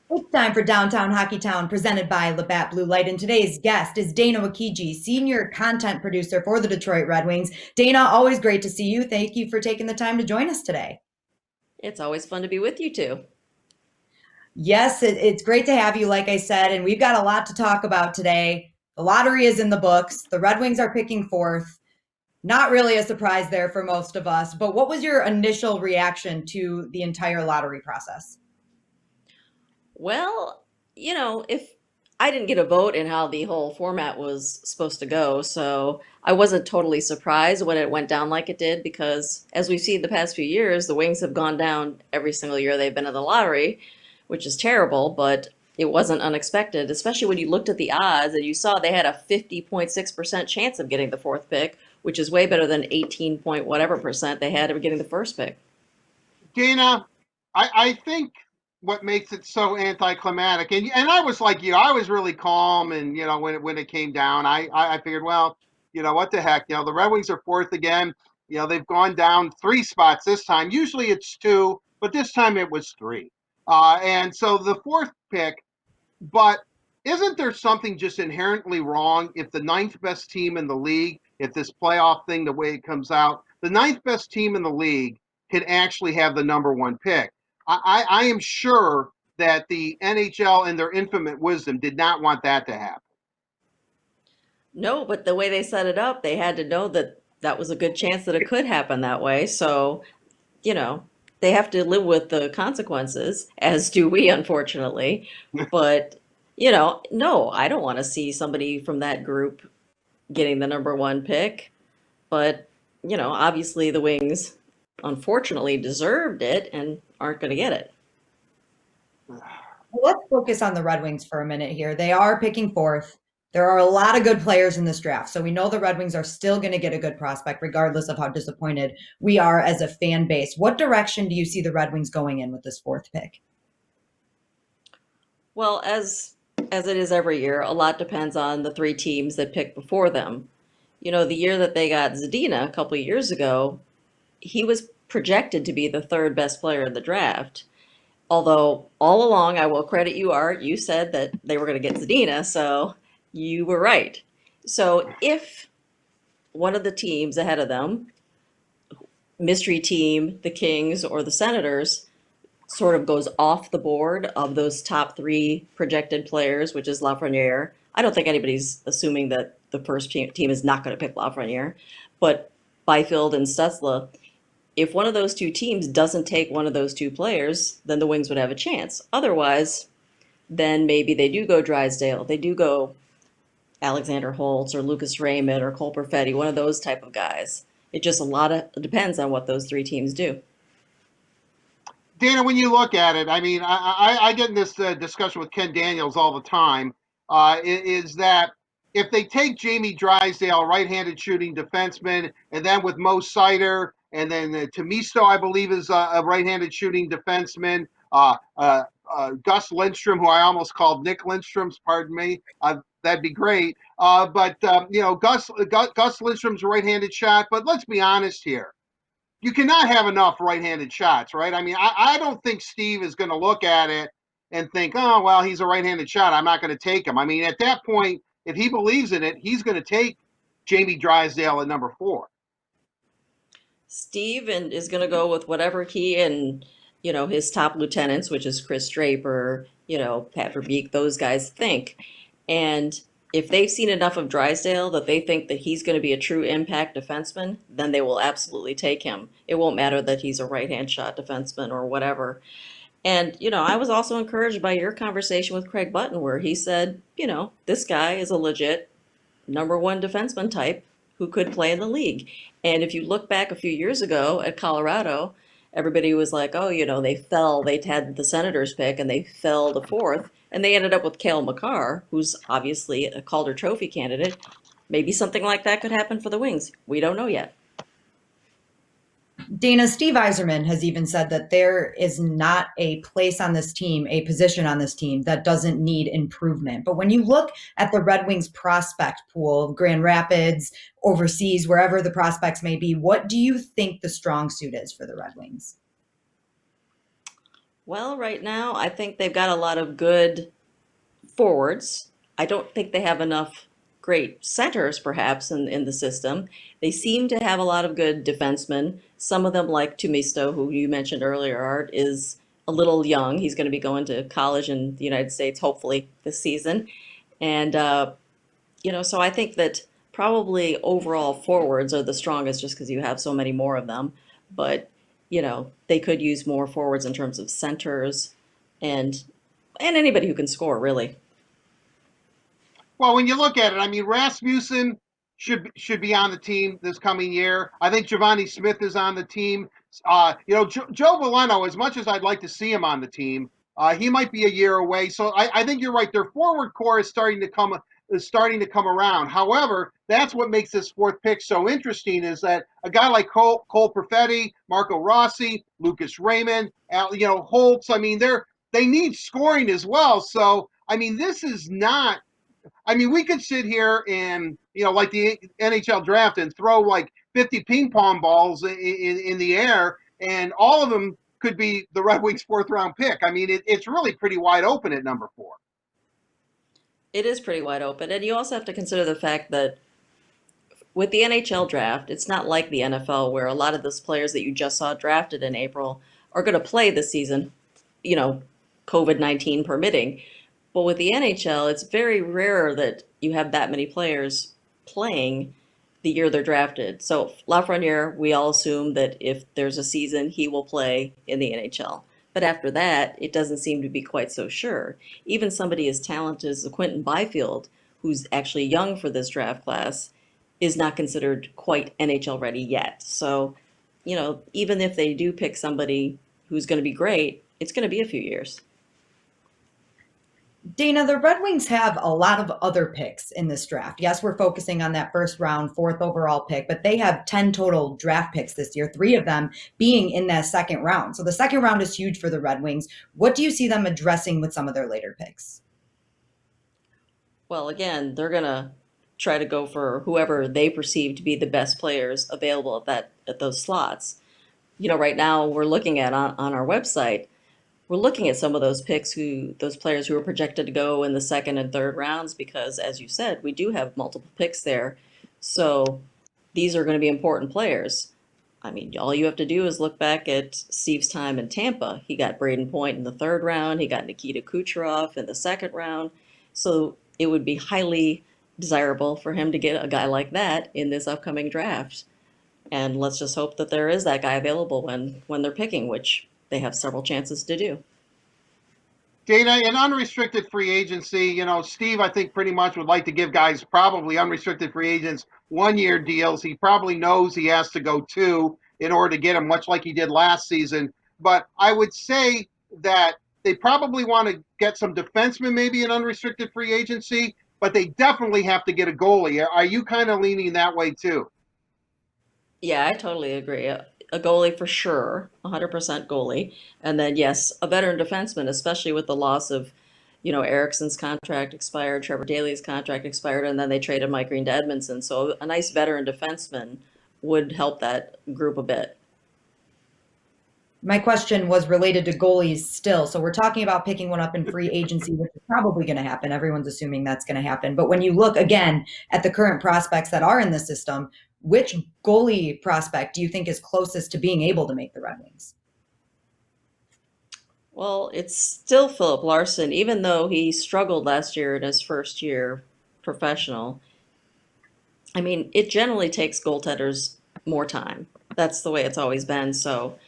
It's time for Downtown Hockeytown, presented by Labatt Blue Light, and today's guest is Dana Wakiji, senior content producer for the Detroit Red Wings. Dana, always great to see you. Thank you for taking the time to join us today. It's always fun to be with you two. Yes, it's great to have you, like I said, and we've got a lot to talk about today. The lottery is in the books. The Red Wings are picking fourth. Not really a surprise there for most of us, but what was your initial reaction to the entire lottery process? Well, if I didn't get a vote in how the whole format was supposed to go, so I wasn't totally surprised when it went down like it did because as we've seen the past few years, the Wings have gone down every single year they've been in the lottery, which is terrible, but it wasn't unexpected, especially when you looked at the odds and you saw they had a 50.6% chance of getting the fourth pick, which is way better than 18 point whatever percent they had of getting the first pick. Dana, I think what makes it so anticlimactic, and I was like you, I was really calm, and when it came down, I figured, well, what the heck, the Red Wings are fourth again. They've gone down three spots this time. Usually it's two, but this time it was three, and so the fourth pick. But isn't there something just inherently wrong if the ninth best team in the league, if this playoff thing, the way it comes out, the ninth best team in the league could actually have the number one pick? I am sure that the NHL, in their infinite wisdom, did not want that to happen. No, but the way they set it up, they had to know that that was a good chance that it could happen that way. So, you know, they have to live with the consequences, as do we, unfortunately. But, no, I don't want to see somebody from that group getting the number one pick. But, obviously the Wings unfortunately deserved it and aren't going to get it. Let's focus on the Red Wings for a minute here. They are picking fourth. There are a lot of good players in this draft. So we know the Red Wings are still going to get a good prospect, regardless of how disappointed we are as a fan base. What direction do you see the Red Wings going in with this fourth pick? Well, as it is every year, a lot depends on the three teams that pick before them. The year that they got Zadina a couple of years ago, he was projected to be the third best player in the draft. Although all along, I will credit you, Art, you said that they were going to get Zadina, so you were right. So if one of the teams ahead of them, mystery team, the Kings or the Senators, sort of goes off the board of those top three projected players, which is Lafreniere. I don't think anybody's assuming that the first team is not going to pick Lafreniere, but Byfield and Stutzla, if one of those two teams doesn't take one of those two players, then the Wings would have a chance. Otherwise, then maybe they do go Drysdale, they do go Alexander Holtz or Lucas Raymond or Cole Perfetti, one of those type of guys. It just a lot of depends on what those three teams do. Dana, when you look at it, I mean, I get in this discussion with Ken Daniels all the time. Is that if they take Jamie Drysdale, right-handed shooting defenseman, and then with Mo Sider, and then Tamisto, I believe, is a right-handed shooting defenseman. Gus Lindstrom, who I almost called Nick Lindstrom's, pardon me. That'd be great. But Gus Lindstrom's a right-handed shot. But let's be honest here, you cannot have enough right-handed shots, right? I mean, I don't think Steve is going to look at it and think, oh, well, he's a right-handed shot, I'm not going to take him. I mean, at that point, if he believes in it, he's going to take Jamie Drysdale at number four. Steve is going to go with whatever he and his top lieutenants, which is Chris Draper, Pat Verbeek, those guys think. And if they've seen enough of Drysdale that they think that he's going to be a true impact defenseman, then they will absolutely take him. It won't matter that he's a right-hand shot defenseman or whatever. And, I was also encouraged by your conversation with Craig Button where he said, this guy is a legit number one defenseman type who could play in the league. And if you look back a few years ago at Colorado, everybody was like, oh, they had the Senators pick and they fell to fourth. And they ended up with Cale Makar, who's obviously a Calder Trophy candidate. Maybe something like that could happen for the Wings. We don't know yet. Dana, Steve Yzerman has even said that there is not a place on this team, a position on this team that doesn't need improvement. But when you look at the Red Wings prospect pool, Grand Rapids, overseas, wherever the prospects may be, what do you think the strong suit is for the Red Wings? Well, right now, I think they've got a lot of good forwards. I don't think they have enough great centers, perhaps, in the system. They seem to have a lot of good defensemen. Some of them, like Tumisto, who you mentioned earlier, Art, is a little young. He's going to be going to college in the United States, hopefully, this season. And, so I think that probably overall forwards are the strongest just because you have so many more of them. But, they could use more forwards in terms of centers and anybody who can score, really. Well, when you look at it, I mean, Rasmussen should be on the team this coming year. I think Giovanni Smith is on the team. Joe Valeno, as much as I'd like to see him on the team, he might be a year away. So I think you're right. Their forward core is starting to come around. However, that's what makes this fourth pick so interesting is that a guy like Cole Perfetti, Marco Rossi, Lucas Raymond, Holtz. I mean, they need scoring as well. So I mean, this is not. I mean, we could sit here and, like the NHL draft and throw like 50 ping pong balls in the air, and all of them could be the Red Wings fourth round pick. I mean, it's really pretty wide open at number 4. It is pretty wide open. And you also have to consider the fact that with the NHL draft, it's not like the NFL where a lot of those players that you just saw drafted in April are going to play this season, you know, COVID-19 permitting. But with the NHL, it's very rare that you have that many players playing the year they're drafted. So Lafreniere, we all assume that if there's a season, he will play in the NHL. But after that, it doesn't seem to be quite so sure. Even somebody as talented as Quentin Byfield, who's actually young for this draft class, is not considered quite NHL ready yet. So, even if they do pick somebody who's going to be great, it's going to be a few years. Dana, the Red Wings have a lot of other picks in this draft. Yes, we're focusing on that first round, fourth overall pick, but they have 10 total draft picks this year, 3 of them being in that second round. So the second round is huge for the Red Wings. What do you see them addressing with some of their later picks? Well, again, they're going to try to go for whoever they perceive to be the best players available at those slots. Right now we're looking at on our website, we're looking at some of those those players who are projected to go in the second and third rounds, because as you said, we do have multiple picks there. So these are going to be important players. I mean, all you have to do is look back at Steve's time in Tampa. He got Braden Point in the third round. He got Nikita Kucherov in the second round. So it would be highly desirable for him to get a guy like that in this upcoming draft. And let's just hope that there is that guy available when they're picking, which they have several chances to do. Dana, in unrestricted free agency, Steve, I think pretty much would like to give guys probably unrestricted free agents 1-year deals. He probably knows he has to go 2 in order to get him, much like he did last season. But I would say that they probably want to get some defensemen maybe in unrestricted free agency, but they definitely have to get a goalie. Are you kind of leaning that way too? Yeah, I totally agree. A goalie for sure, 100% goalie. And then, yes, a veteran defenseman, especially with the loss of, Ericsson's contract expired, Trevor Daley's contract expired, and then they traded Mike Green to Edmondson. So a nice veteran defenseman would help that group a bit. My question was related to goalies still. So we're talking about picking one up in free agency, which is probably going to happen. Everyone's assuming that's going to happen. But when you look again at the current prospects that are in the system, which goalie prospect do you think is closest to being able to make the Red Wings? Well, it's still Philip Larson, even though he struggled last year in his first year professional. I mean, it generally takes goaltenders more time. That's the way it's always been. So,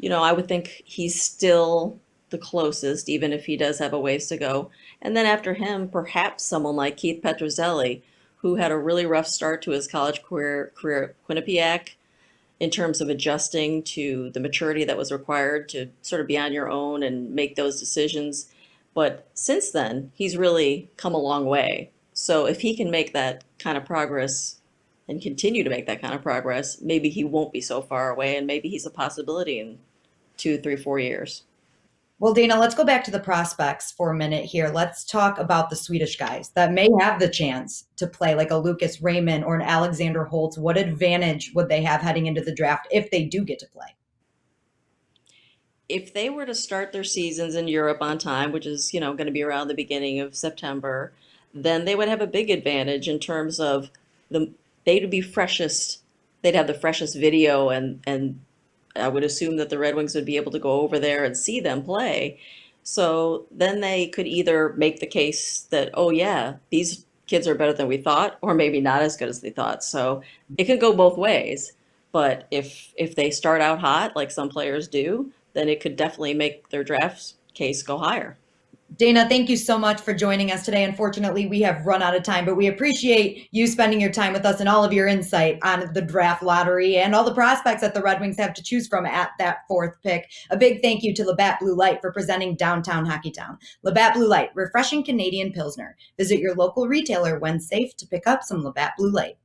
I would think he's still the closest, even if he does have a ways to go. And then after him, perhaps someone like Keith Petruzzelli, who had a really rough start to his college career at Quinnipiac in terms of adjusting to the maturity that was required to sort of be on your own and make those decisions. But since then, he's really come a long way. So if he can make that kind of progress and continue to make that kind of progress, maybe he won't be so far away, and maybe he's a possibility in 2, 3, 4 years. Well, Dana, let's go back to the prospects for a minute here. Let's talk about the Swedish guys that may have the chance to play, like a Lucas Raymond or an Alexander Holtz. What advantage would they have heading into the draft if they do get to play? if they were to start their seasons in Europe on time, which is, going to be around the beginning of September, then they would have a big advantage in terms of they'd be freshest, they'd have the freshest video, and I would assume that the Red Wings would be able to go over there and see them play. So then they could either make the case that, oh yeah, these kids are better than we thought, or maybe not as good as they thought. So it could go both ways. But if they start out hot, like some players do, then it could definitely make their draft case go higher. Dana, thank you so much for joining us today. Unfortunately, we have run out of time, but we appreciate you spending your time with us and all of your insight on the draft lottery and all the prospects that the Red Wings have to choose from at that 4th pick. A big thank you to Labatt Blue Light for presenting Downtown Hockeytown. Labatt Blue Light, refreshing Canadian Pilsner. Visit your local retailer when safe to pick up some Labatt Blue Light.